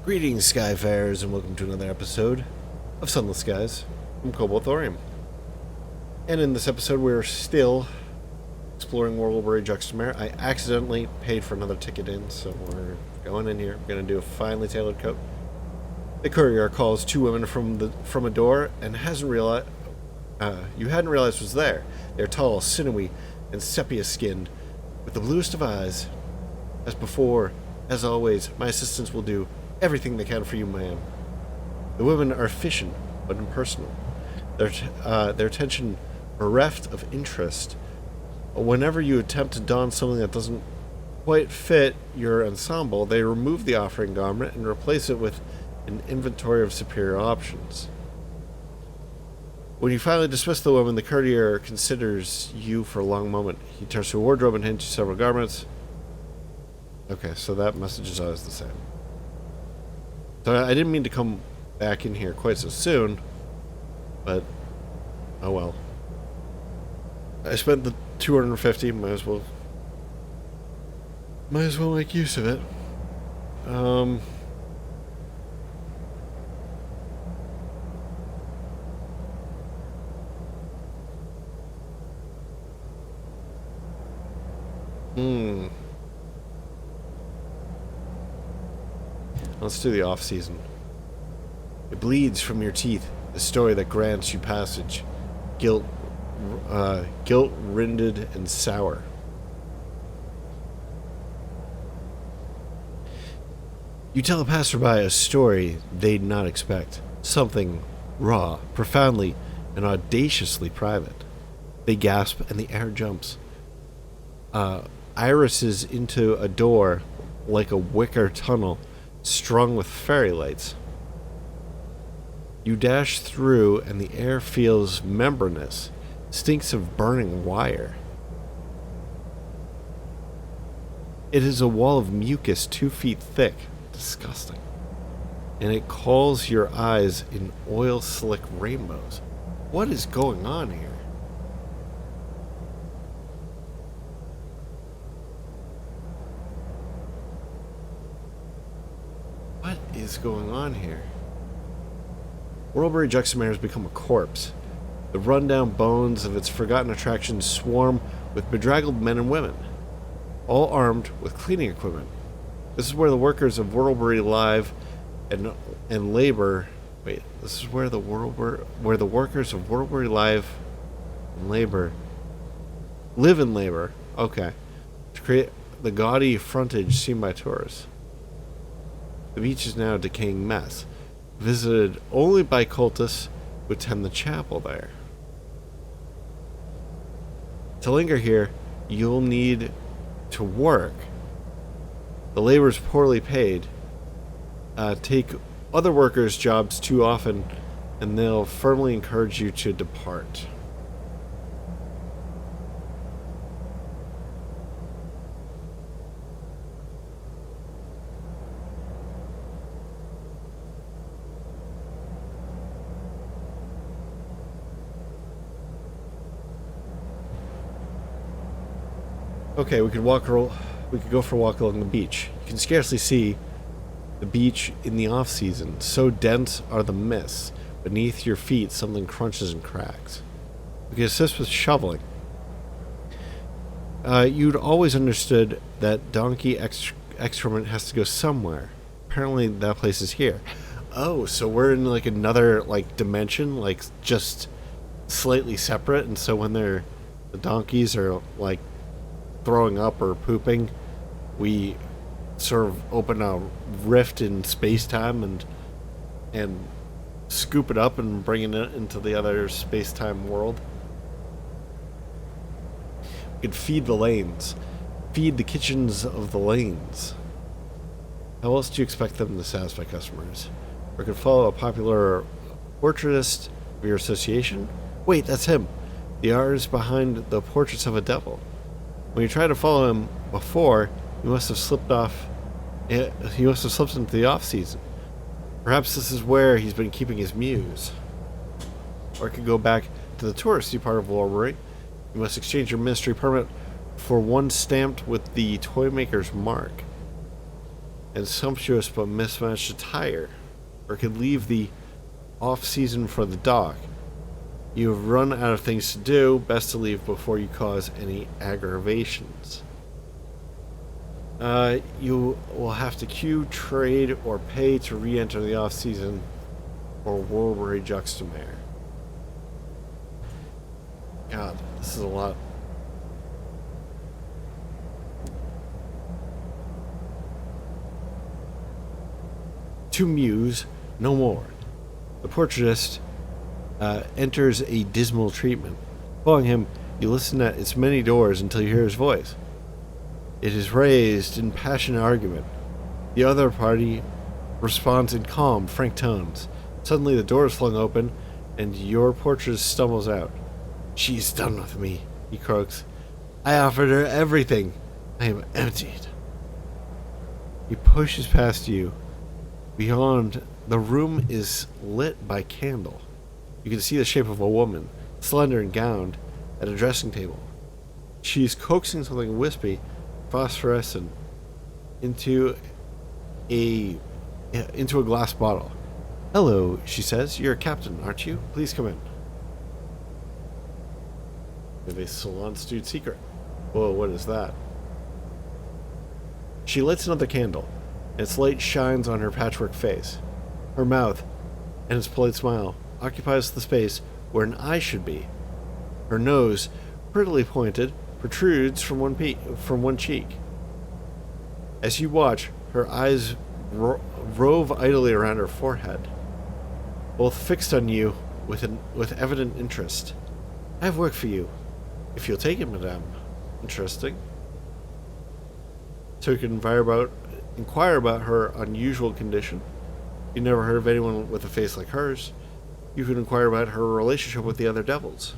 Greetings, Skyfarers, and welcome to another episode of Sunless Skies from Cobalt Thorium. And in this episode, we're still exploring Worlbury-Juxta-Mare. I accidentally paid for another ticket in, so we're going in here. We're going to do a finely tailored coat. The courier calls two women from a door and hadn't realized was there. They're tall, sinewy, and sepia-skinned, with the bluest of eyes. As before, as always, my assistants will do everything they can for you, ma'am. The women are efficient but impersonal. Their attention bereft of interest. Whenever you attempt to don something that doesn't quite fit your ensemble, they remove the offering garment and replace it with an inventory of superior options. When you finally dismiss the woman, the courtier considers you for a long moment. He turns to a wardrobe and hands you several garments. Okay, so that message is always the same. So I didn't mean to come back in here quite so soon, but oh well. I spent the 250, might as well make use of it. Let's do the off-season. It bleeds from your teeth, the story that grants you passage, guilt-rinded and sour. You tell a passerby a story they'd not expect, something raw, profoundly, and audaciously private. They gasp and the air jumps. Irises into a door like a wicker tunnel strung with fairy lights. You dash through and the air feels membranous, stinks of burning wire. It is a wall of mucus 2 feet thick, disgusting, and it calls your eyes in oil-slick rainbows. What is going on here? What is going on here? Worlbury-Juxta-Mare has become a corpse. The rundown bones of its forgotten attractions swarm with bedraggled men and women, all armed with cleaning equipment. This is where the workers of Worlbury live and labor. Wait, this is where the workers of Worlbury live and live and labor. Okay, to create the gaudy frontage seen by tourists. The beach is now a decaying mess, visited only by cultists who attend the chapel there. To linger here, you'll need to work. The labor is poorly paid. Take other workers' jobs too often, and they'll firmly encourage you to depart. Okay, we could go for a walk along the beach. You can scarcely see the beach in the off-season. So dense are the mists. Beneath your feet, something crunches and cracks. We can assist with shoveling. You'd always understood that donkey excrement has to go somewhere. Apparently that place is here. Oh, so we're in like another dimension, just slightly separate, and so when the donkeys are throwing up or pooping, we sort of open a rift in space-time and scoop it up and bring it into the other space-time world. We could feed the lanes, feed the kitchens of the lanes. How else do you expect them to satisfy customers? Or could follow a popular portraitist of your association? Wait, that's him, the artist behind the Portraits of a Devil. When you tried to follow him before, he must have slipped into the off-season. Perhaps this is where he's been keeping his muse. Or it could go back to the touristy part of Worlbury. You must exchange your ministry permit for one stamped with the toy maker's mark. and sumptuous but mismatched attire, or could leave the off-season for the dock. You have run out of things to do. Best to leave before you cause any aggravations. You will have to queue, trade, or pay to re-enter the off-season or Worlbury-Juxta-Mare. God, this is a lot. To muse no more. The portraitist enters a dismal treatment. Following him, you listen at its many doors until you hear his voice. It is raised in passionate argument. The other party responds in calm, frank tones. Suddenly the door is flung open, and your portraitist stumbles out. "She's done with me," he croaks. "I offered her everything. I am emptied." He pushes past you. Beyond, the room is lit by candle. You can see the shape of a woman, slender and gowned, at a dressing table. She's coaxing something wispy, phosphorescent, into a glass bottle. "Hello," she says. "You're a captain, aren't you? Please come in." We have a salon student secret. Whoa, what is that? She lights another candle, and its light shines on her patchwork face. Her mouth, and its polite smile, occupies the space where an eye should be. Her nose, prettily pointed, protrudes from one cheek. As you watch, her eyes rove idly around her forehead, both fixed on you with evident interest. "I have work for you, if you'll take it, madame." Interesting. So you can inquire about her unusual condition. You never heard of anyone with a face like hers. You can inquire about her relationship with the other devils.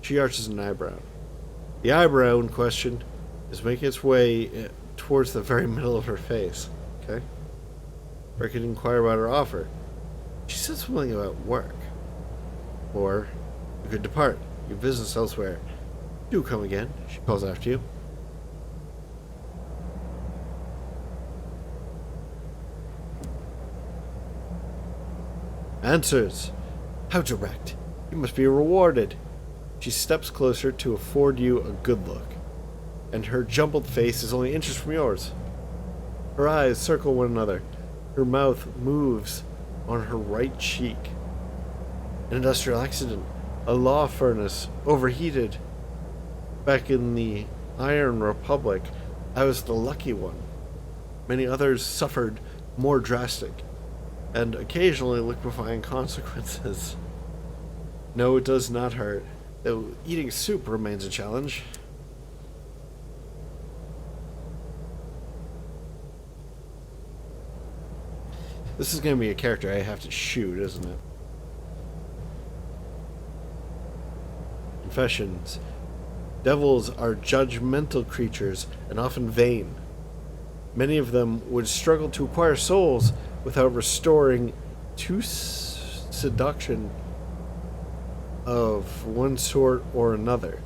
She arches an eyebrow. The eyebrow in question is making its way towards the very middle of her face. Okay? Or you can inquire about her offer. She said something about work. Or you could depart, your business elsewhere. "Do come again," she calls after you. Answers. How direct. You must be rewarded. She steps closer to afford you a good look, and her jumbled face is only inches from yours. Her eyes circle one another. Her mouth moves on her right cheek. An industrial accident. A law furnace overheated. Back in the Iron Republic, I was the lucky one. Many others suffered more drastic and occasionally liquefying consequences. No, it does not hurt, though eating soup remains a challenge. This is going to be a character I have to shoot, isn't it? Confessions. Devils are judgmental creatures and often vain. Many of them would struggle to acquire souls without restoring to seduction of one sort or another.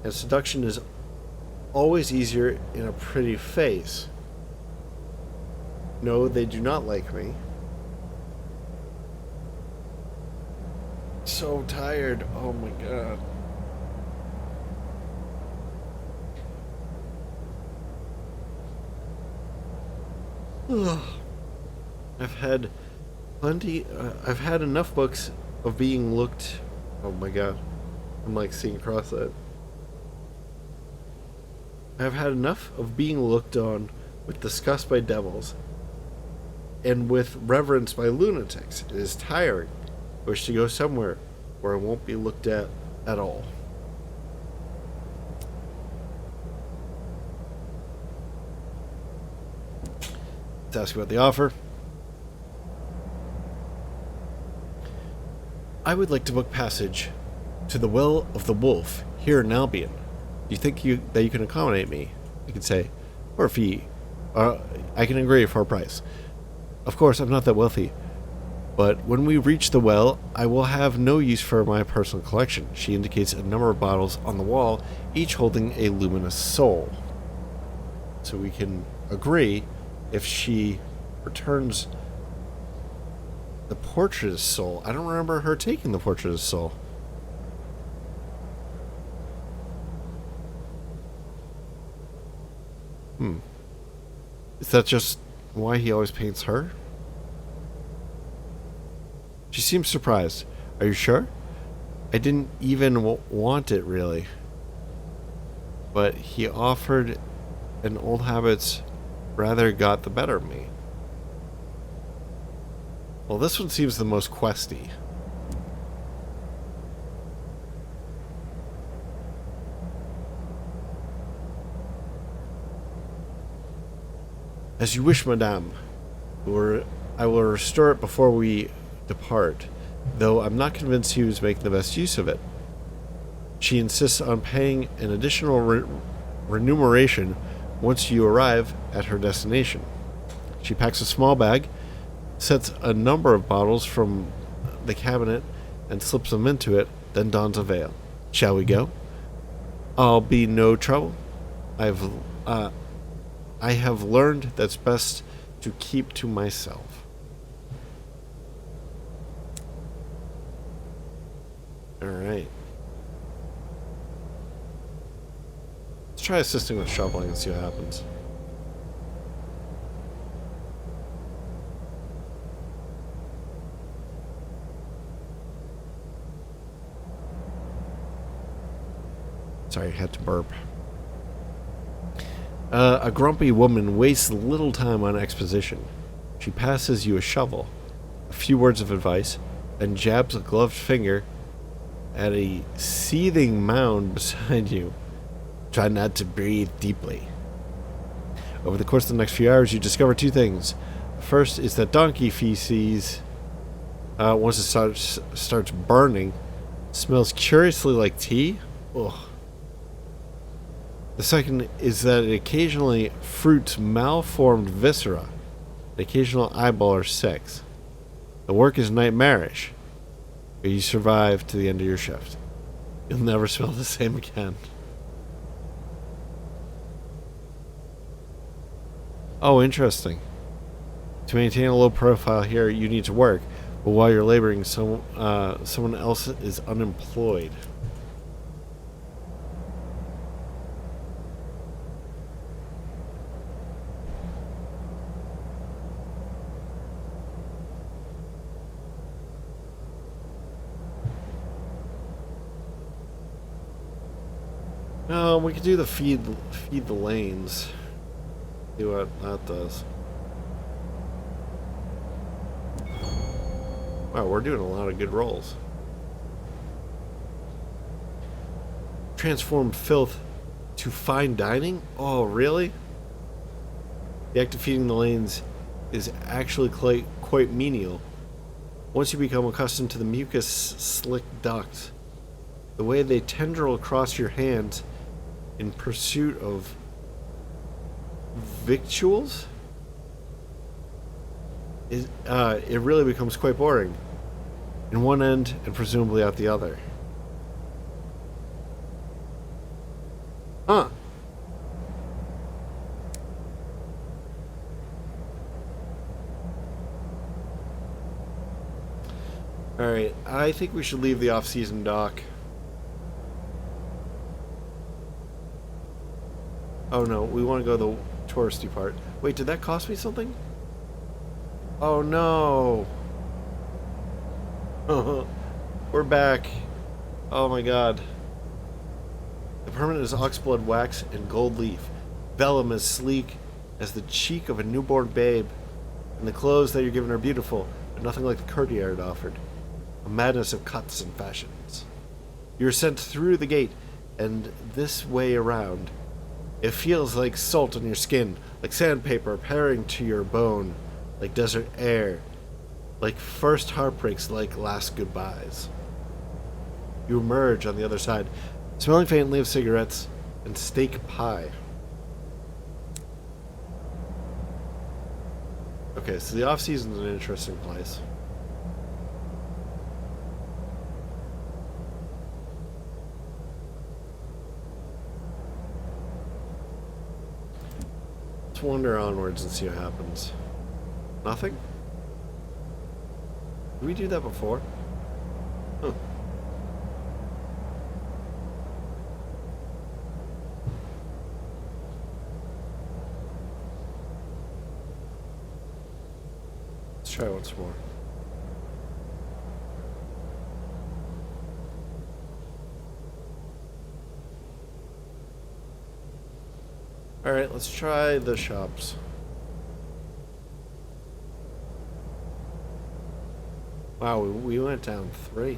And seduction is always easier in a pretty face. No, they do not like me. So tired. Oh my god. I've had enough books of being looked. Oh my god. I'm like seeing across that. I've had enough of being looked on with disgust by devils and with reverence by lunatics. It is tiring. I wish to go somewhere where I won't be looked at all. Let's ask about the offer. I would like to book passage to the Well of the Wolf here in Albion. Do you think that you can accommodate me? I could say, for a fee. I can agree for a price. Of course, I'm not that wealthy. But when we reach the well, I will have no use for my personal collection. She indicates a number of bottles on the wall, each holding a luminous soul. So we can agree if she returns the portrait of Soul. I don't remember her taking the portrait of Soul. Is that just why he always paints her? She seems surprised. Are you sure? I didn't even want it, really. But he offered, and old habits rather got the better of me. Well, this one seems the most questy. As you wish, madame. I will restore it before we depart, though I'm not convinced he was making the best use of it. She insists on paying an additional remuneration once you arrive at her destination. She packs a small bag, sets a number of bottles from the cabinet, and slips them into it, then dons a veil. Shall we go? I'll be no trouble. I have learned that's best to keep to myself. Alright. Let's try assisting with shoveling and see what happens. Sorry, I had to burp. A grumpy woman wastes little time on exposition. She passes you a shovel, a few words of advice, and jabs a gloved finger at a seething mound beside you. Try not to breathe deeply. Over the course of the next few hours, you discover two things. First is that donkey feces, once it starts burning, smells curiously like tea. Ugh. The second is that it occasionally fruits malformed viscera. The occasional eyeball or sex. The work is nightmarish, but you survive to the end of your shift. You'll never smell the same again. Oh, interesting. To maintain a low profile here, you need to work, but while you're laboring, someone else is unemployed. We could do the feed the lanes. See what that does. Wow, we're doing a lot of good rolls. Transformed filth to fine dining? Oh, really? The act of feeding the lanes is actually quite menial. Once you become accustomed to the mucus slick ducts, the way they tendril across your hands in pursuit of victuals, it really becomes quite boring. In one end and presumably out the other. Huh. Alright, I think we should leave the off-season dock. Oh no, we want to go the touristy part. Wait, did that cost me something? Oh no! We're back. Oh my god. The permanent is oxblood wax and gold leaf. Vellum as sleek as the cheek of a newborn babe. And the clothes that you're given are beautiful, but nothing like the courtier it offered. A madness of cuts and fashions. You're sent through the gate, and this way around. It feels like salt on your skin, like sandpaper paring to your bone, like desert air, like first heartbreaks, like last goodbyes. You emerge on the other side, smelling faintly of cigarettes and steak pie. Okay, so the off-season is an interesting place. wander onwards and see what happens. Nothing? Did we do that before? Huh. Let's try once more. Alright, let's try the shops. Wow, we went down 3.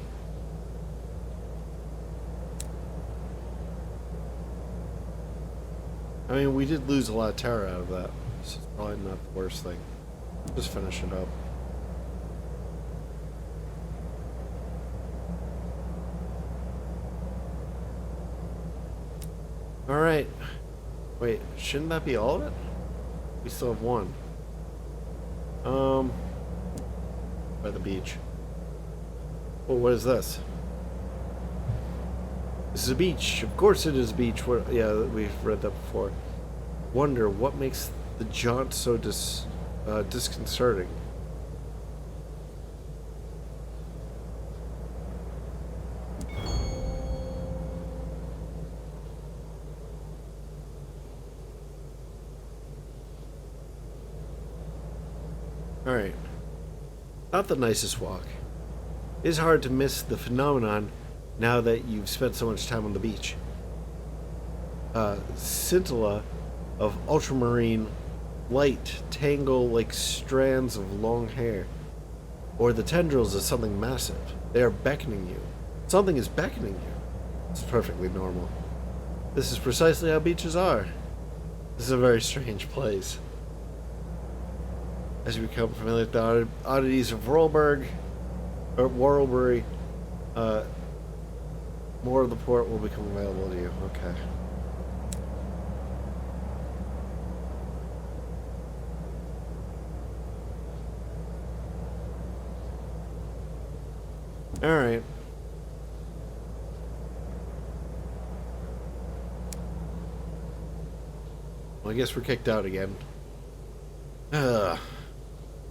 I mean, we did lose a lot of terror out of that. This is probably not the worst thing. Just finish it up. Alright. Wait, shouldn't that be all of it? We still have one. By the beach. Well, what is this? This is a beach. Of course it is a beach. What, yeah, we've read that before. Wonder what makes the jaunt so disconcerting. Alright. Not the nicest walk. It is hard to miss the phenomenon now that you've spent so much time on the beach. Scintilla of ultramarine light tangle like strands of long hair. Or the tendrils of something massive. They are beckoning you. Something is beckoning you. It's perfectly normal. This is precisely how beaches are. This is a very strange place. As you become familiar with the oddities of Worlbury, more of the port will become available to you. Okay. Alright. Well, I guess we're kicked out again.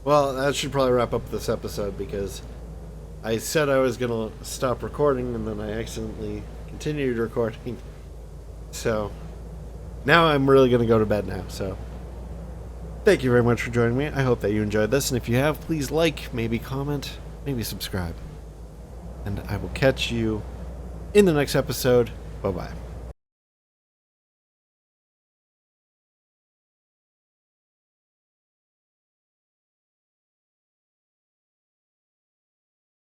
Well, that should probably wrap up this episode because I said I was going to stop recording and then I accidentally continued recording. So, now I'm really going to go to bed now. So, thank you very much for joining me. I hope that you enjoyed this. And if you have, please like, maybe comment, maybe subscribe. And I will catch you in the next episode. Bye-bye.